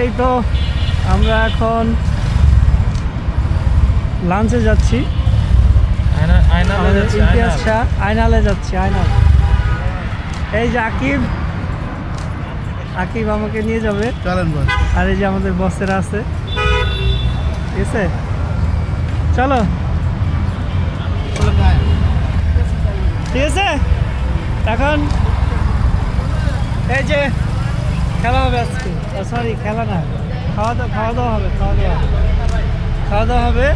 এই তো আমরা এখন লাঞ্চে যাচ্ছি, আয়নালে যাচ্ছি। আয়নাল, এই যে আকিব আমাকে নিয়ে যাবে। চলেন বস। আর এই যে আমাদের বসেরা আছে, ঠিক আছে, চলো। ঠিক আছে, এখন এই যে খেলা হবে আজকে, সরি খেলা না, খাওয়া দাওয়া হবে,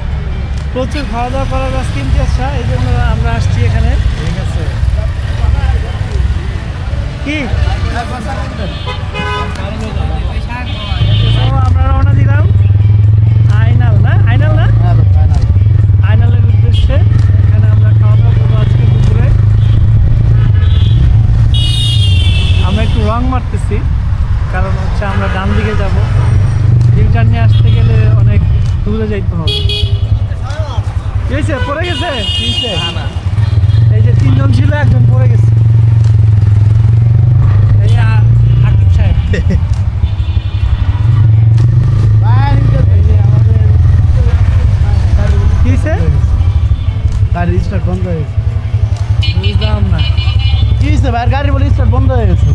প্রচুর খাওয়া দাওয়া করার আজকে ইচ্ছা, এই জন্য আমরা আসছি এখানে। ঠিক আছে, কি আমরা রওনা দিলাম আয়নালের উদ্দেশ্যে। এখানে আমরা খাওয়া দাওয়া করবো আজকে দুপুরে। আমরা একটু রং মারতেছি, কারণ হচ্ছে আমরা ডান দিকে যাব, রিটার্ন নিয়ে আসতে গেলে অনেক দূরে যাইতে হবে। কি হয়েছে, পড়ে গেছে? এই যে 3 জন ছিল, একজন পড়ে গেছে, এই আকিব সাহেব। গাড়ি স্টার্ট বন্ধ হয়ে গেছে। বুঝলাম না কি হয়েছে ভাই, গাড়ি বলে স্টার্ট বন্ধ হয়ে গেছে।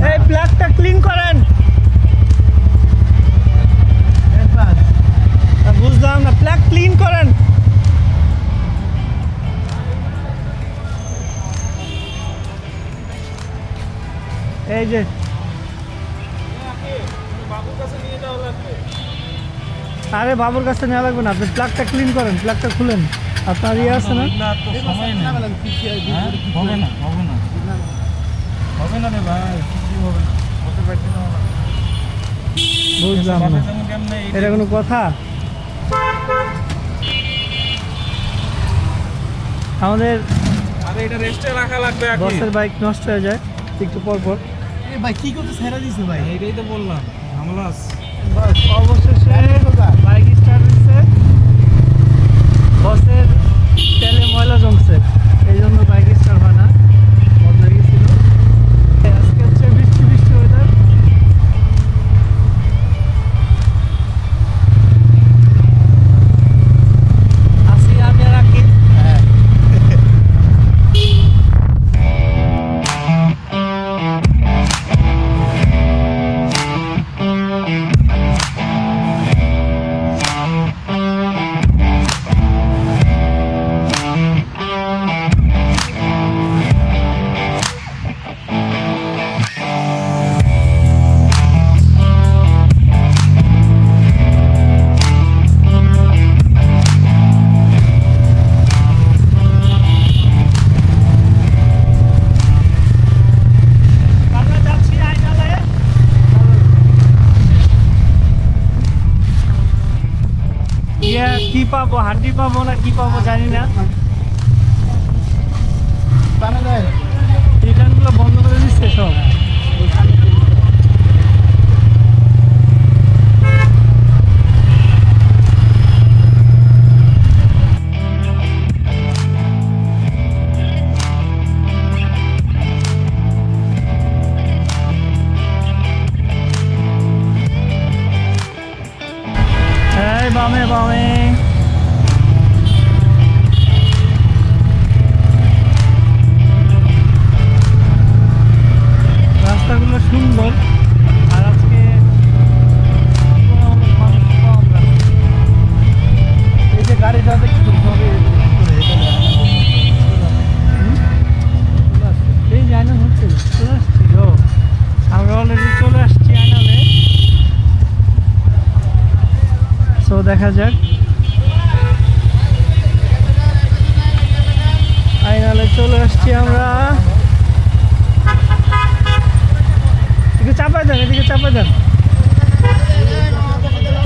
এই প্লাগটা ক্লিন করেন। বুঝলাম না, প্লাগ ক্লিন করেন। এই যে আরে বাবুর কাছে নেওয়া লাগবে না, আপনি প্লাগটা ক্লিন করেন, প্লাগটা খুলেন। আপনার ইয়ে আছে না? বুঝলাম না, এটা কোনো কথা? আমাদের বসের বাইক নষ্ট হয়ে যায় একটু পর পর। ভাই কি করতে ছেড়ে দিছে ভাই? এইটাই তো বললাম, আমলাস অবশেষে বাইক স্টার্ট হচ্ছে, বসের তেলে ময়লা জমছে, এই জন্য বাইক স্টার্ট হয় না, বন্ধ হয়ে গেছিল। আজকে হচ্ছে বৃষ্টি ওয়েদার। আসি আমি আর আকিব। কি পাবো, হাড্ডি পাবো না কি পাবো জানি না। রিটার্নগুলো বন্ধ করে দিচ্ছে সব। বামে বামে রাস্তাগুলো সুন্দর, আর আজকে এই যে গাড়িটা দেখতে হবে, এই যে আয়নাল হচ্ছে, চলে আসছি। আমরা অলরেডি চলে আসছি আয়নালে। তো দেখা যাক, আয়নালে চলে আসছি আমরা। এদিকে চাপাই দেন,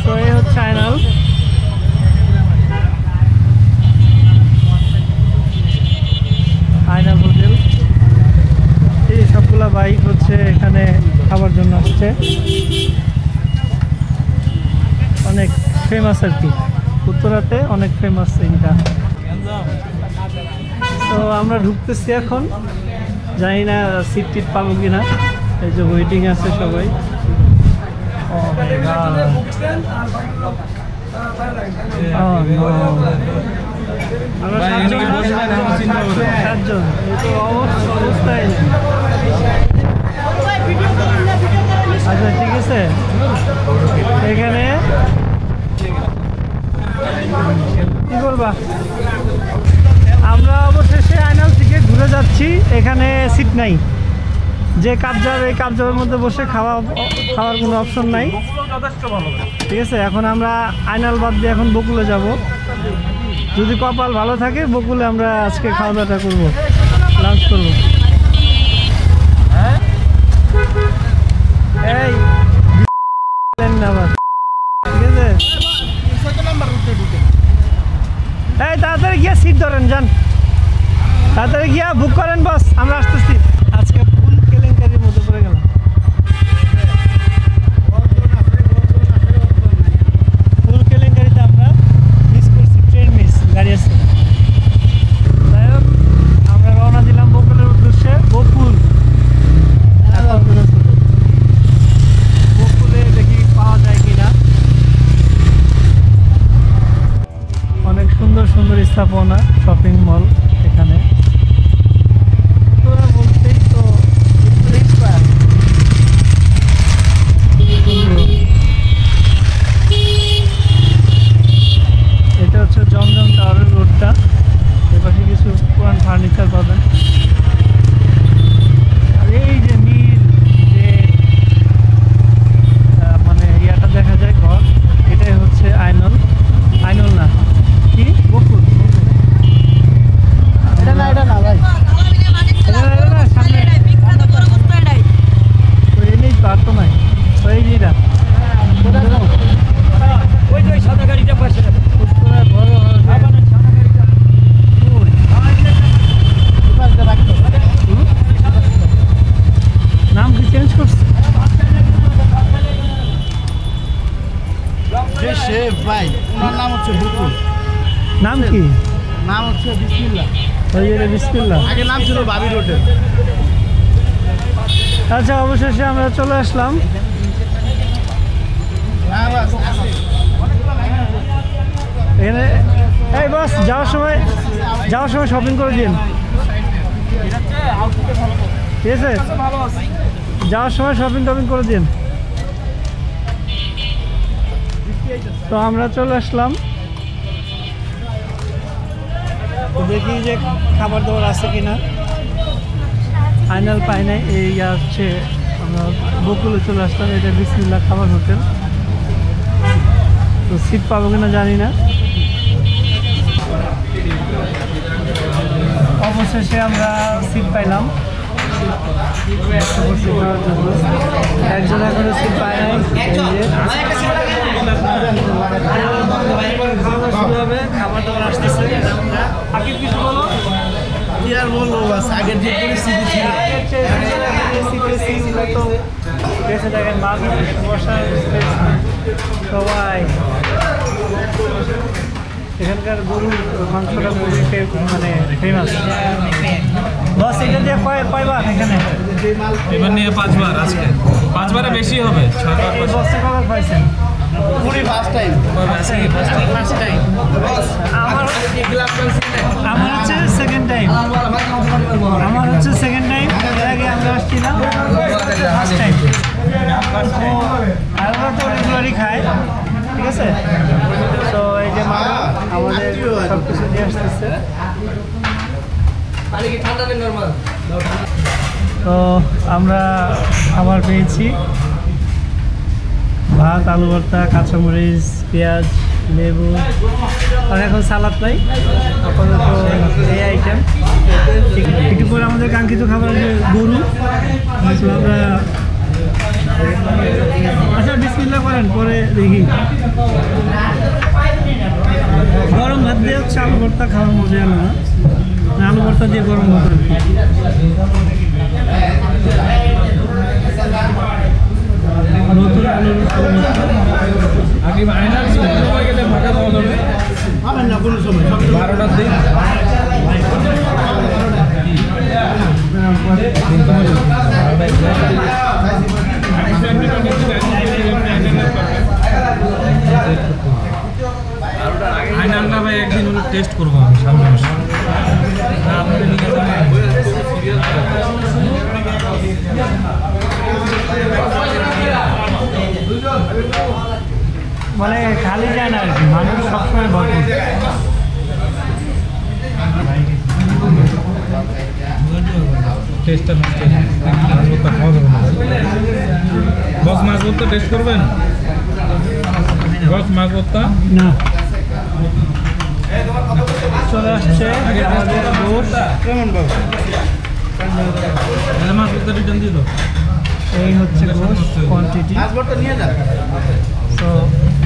তো এই হচ্ছে আয়নাল। হোটেল। এই সবগুলা বাইক হচ্ছে এখানে খাবার জন্য আসছে, অনেক ফেমাস আর কি, উত্তরাতে অনেক ফেমাস এইটা। তো আমরা ঢুকতেছি এখন, জানি না সিট টিট পাবো কিনা। এই যে ওয়েটিং আছে সবাই। Oh my God. Oh no. আমরা সাতজন। এই তো অবস্থায় নেই। আচ্ছা ঠিক আছে, এখানে কি করবা? আমরা অবশেষে আয়নাল থেকে ঘুরে যাচ্ছি। এখানে সিট নাই, যে কাবজার এই কাবজারের মধ্যে বসে খাওয়ার কোনো অপশন নাই। ঠিক আছে, এখন আমরা আয়নাল বাদ দিয়ে এখন বকুলে যাব। যদি কপাল ভালো থাকে বকুলে আমরা আজকে খাওয়া দাওয়াটা করবো, লাঞ্চ করবো। এই ঠিক আছে, এই তাড়াতাড়ি গিয়ে সিট ধরেন, যান তাড়াতাড়ি গিয়া বুক করেন বস, আমরা আসতেছি। আজকে ফুল কেলেঙ্কারির মধ্যে পড়ে গেলাম। ফুল কেলেঙ্কারিতে আমরা মিস করছি, ট্রেন মিস, গাড়ি আসছে। যাই হোক, আমরা রওনা দিলাম বকুলের উদ্দেশ্যে। বকুলে দেখি পাওয়া যায় কিনা। অনেক সুন্দর সুন্দর স্থাপনা, শপিং মল এখানে। তোরা বলতেই তো এটা হচ্ছে জমজম টাওয়ারের রোডটা। এপাশে কিছু পুরান ফার্নিচার পাবেন। আর এই যে নীল যে মানে ইয়াটা দেখা যায় ঘর, এটাই হচ্ছে আয়নল। আয়নল না, কি বকুল? এটা না ভাই, সামনে এনেই পারতো নাই ওই যেটা নাম কি চেঞ্জ করছে? ভাই ওনার নাম হচ্ছে বকুল, নাম কি? নাম হচ্ছে বিসমিল্লাহ। ওই যে বিসমিল্লাহ। আগে নাম ছিল বাবির হোটেল। আচ্ছা, অবশেষে আমরা চলে আসলাম। এখানে এই বাস যাওয়ার সময় শপিং করে দিন, ঠিক আছে? যাওয়ার সময় শপিং করে দিন। তো আমরা চলে আসলাম, দেখি যে খাবার দাবার আছে কিনা। আয়নাল পাই নাই, এই হচ্ছে আমরা বকুলে চলে আসলাম। এটা বিসমিল্লাহ খাবার হোটেল। তো সিট পাবো কিনা জানি না। অবশেষে আমরা সিট পাইলাম। একজন এখনো সিট পায় নাই। খাবার দাবার আসতেছে। আকিব কিছু বলো। কি আর বলবো, বাস আগের যে পরিস্থিতি ছিল সবাই এখানকার গরুর মাংসটা খুবই মানে ফেমাস। বস এটা দিয়ে কয়বার এখানে? এবার নিয়ে 5 বার, আজকে 5 বারে বেশি হবে। 6 বার বসে কবার খাইছেন? Puri first time. আমার হচ্ছে সেকেন্ড টাইম। এর আগে আমরা আসছিলাম ফার্স্ট টাইম। আর ওরা তো রেগুলারই খায়, ঠিক আছে? তো এই যে মা আমাদের সব কিছু দিয়ে আসতেছে। তো আমরা খাবার পেয়েছি, ভাত, আলু ভর্তা, কাঁচামরিচ, পেঁয়াজ, লেবু, আর এখন সালাদ পাই। আপাতত এই আইটেম। একটু পরে আমাদের কাঙ্ক্ষিত খাবার গরু। আমরা আচ্ছা বিসমিল্লাহ করেন, পরে দেখি। গরম ভাত দিয়ে হচ্ছে আলু ভর্তা খাওয়ার মজা এলো না। আলু ভর্তা দিয়ে গরম ভাত আর কি। নতুন আলু আগে আয়নার সময় গেলে ফাঁকা পাওয়া যাবে। পাবেন না কোনো সময়, 12টার দিন টেস্ট করবো আমি সামনে মাসে না আপনাদের নিয়ে মানে খালি যায় না আর কি, মানুষ সবসময় ভরপুর। টেস্টটা নষ্ট হয়ে যায়। মাছ ভর্তা খাওয়া যাবে না। বস মাছ ভর্তা টেস্ট করবেন? বস মাছ ভর্তা না চলে আসছে আমাদের গোশ। কেমন বাবু? তাহলে মাছ ভর্তা রিটার্ন দিল। এই হচ্ছে গোশ কোয়ান্টিটি। মাছ ভর্তা নিয়ে যান। তো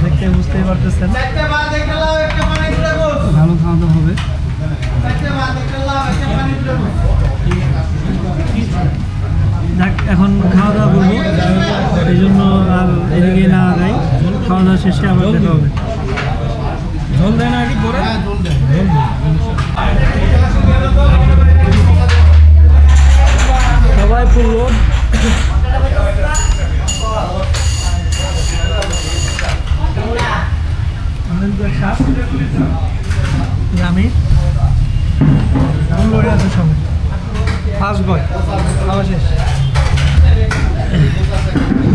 দেখতে বুঝতেই পারতেছেন একটা মাছ দেখে লাও, একটা পানি তুলে বল। ভালো খাওয়া দাওয়া হবে। একটা মাছ দেখে লাও, একটা পানি তুলে বল। দেখ এখন খাওয়া দাওয়া করবো, এই জন্য আর এদিকে না আগাই। খাওয়া দাওয়া শেষে আবার দেখা হবে। ঝোল দেয় না কি পরে? হ্যাঁ, জল দেন। ঝোল দিই। সবাই ফুল লোড। আমি ফুল লোডে আছে সবাই। ফার্স্ট বয় খাওয়া শেষ।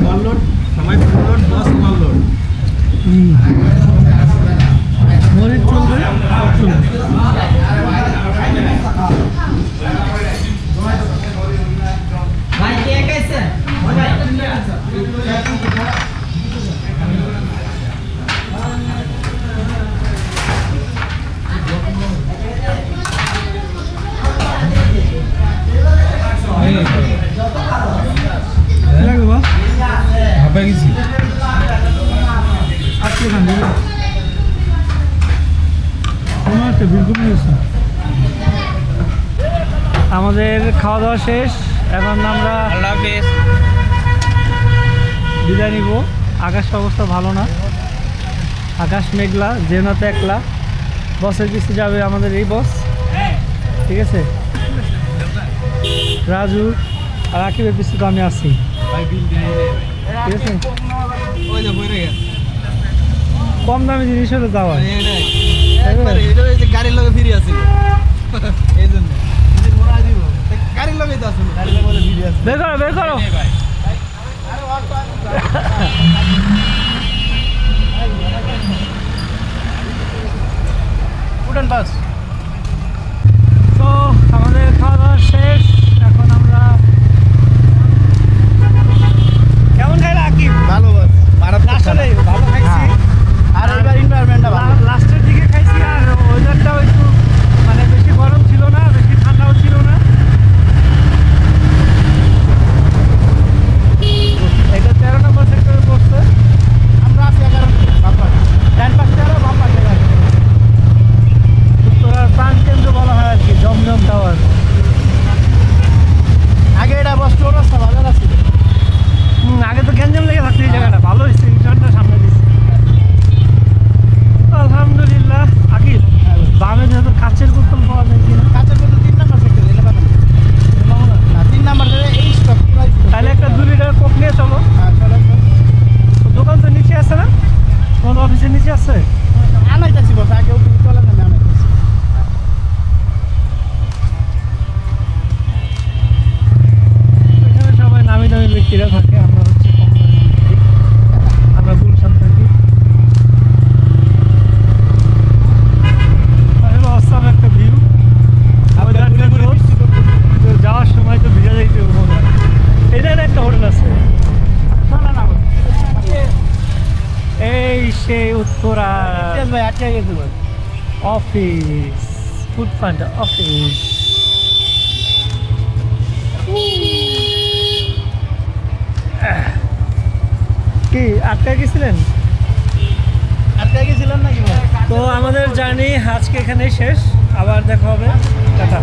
বললোড, সবাই বললোড, বস বললোড। মরিচ চলবে, সব চলবে। কি লাগবে বা? ভাপে গেছি। আজকে খান দিবে। তোমার তো বিলকুল নিয়েছে। আমাদের খাওয়া দাওয়া শেষ, এখন আমরা আল্লাহ হাফেজ। বিদায় নিব। আকাশের অবস্থা ভালো না, আকাশ মেঘলা, জেনাতে একলা। বসের পিছু যাবে আমাদের এই বস, ঠিক আছে। রাজু আর আকিবের পিছু তো আমি আছি, ঠিক আছে। ওই যে বইরে গেছে। কম দামি জিনিস হলে যাওয়া একবারে এটা ওই যে গাড়ির লগে ফিরে আসিল। এই জন্য যদি মোড়া দিব, গাড়ির লগেই তো আসিল। গাড়ির লগে ফিরে আসিল। বের করো বের করো। উঠান বাস। তো আমাদের খাওয়া দাওয়া শেষ, এখন আমরা কেমন খাইলে আকিব? ভালো বাস। আসলে ভালো খাইছি। আর এবার এনভায়রনমেন্টটা ভালো। লাস্টের দিকে খাইছি, আর ওয়েদারটাও একটু মানে বেশি গরম ছিল না, বেশি ঠান্ডাও ছিল না। এটা 13 নম্বর সেক্টরে পড়ছে। আমরা আছি 11 বাম্পার। ডান পাশে আরো বাম পাশে আছে। উত্তরার প্রাণকেন্দ্র বলা হয় আর কি, জমজম টাওয়ার। আগে এটা বাস চৌরাস্তা বাজার আছিল। আগে তো গ্যাঞ্জাম লেগে থাকতো এই জায়গাটা, ভালো হয়েছে রিটার্নটা সামনে দিচ্ছে। আলহামদুলিল্লাহ। আকিব বামে যেহেতু কাছের বোতল পাওয়া যায় কিনা, কাছের মধ্যে 3 নাম্বার সেক্টর এলে পাবেন না। 3 নাম্বার ধরে এই স্টপ পুরাই। তাহলে একটা 2 লিটার কোক নিয়ে চলো। হ্যাঁ, চলেন। দোকান তো নিচে আছে না, তোমার অফিসের নিচে আছে। আনাইতাছি বস, আগেও তুমি চলেন না, আমি আনাইতাছি। এখানে সবাই নামি দামি ব্যক্তিরা থাকে, আমরা হচ্ছে কম দামি ব্যক্তি। আমরা গুলশান থাকি। আসলে অসাম একটা ভিউ। যাওয়ার সময় তো ভিজা যাইতে মনে হয়। এখানে একটা হোটেল আছে, এই সেই উত্তরা ভাই আটকে গেছে boss. Office, food fund office. কি আটকায় গেছিলেন? আটকে গেছিলেন নাকি বস? তো আমাদের জার্নি আজকে এখানেই শেষ, আবার দেখা হবে, টাটা।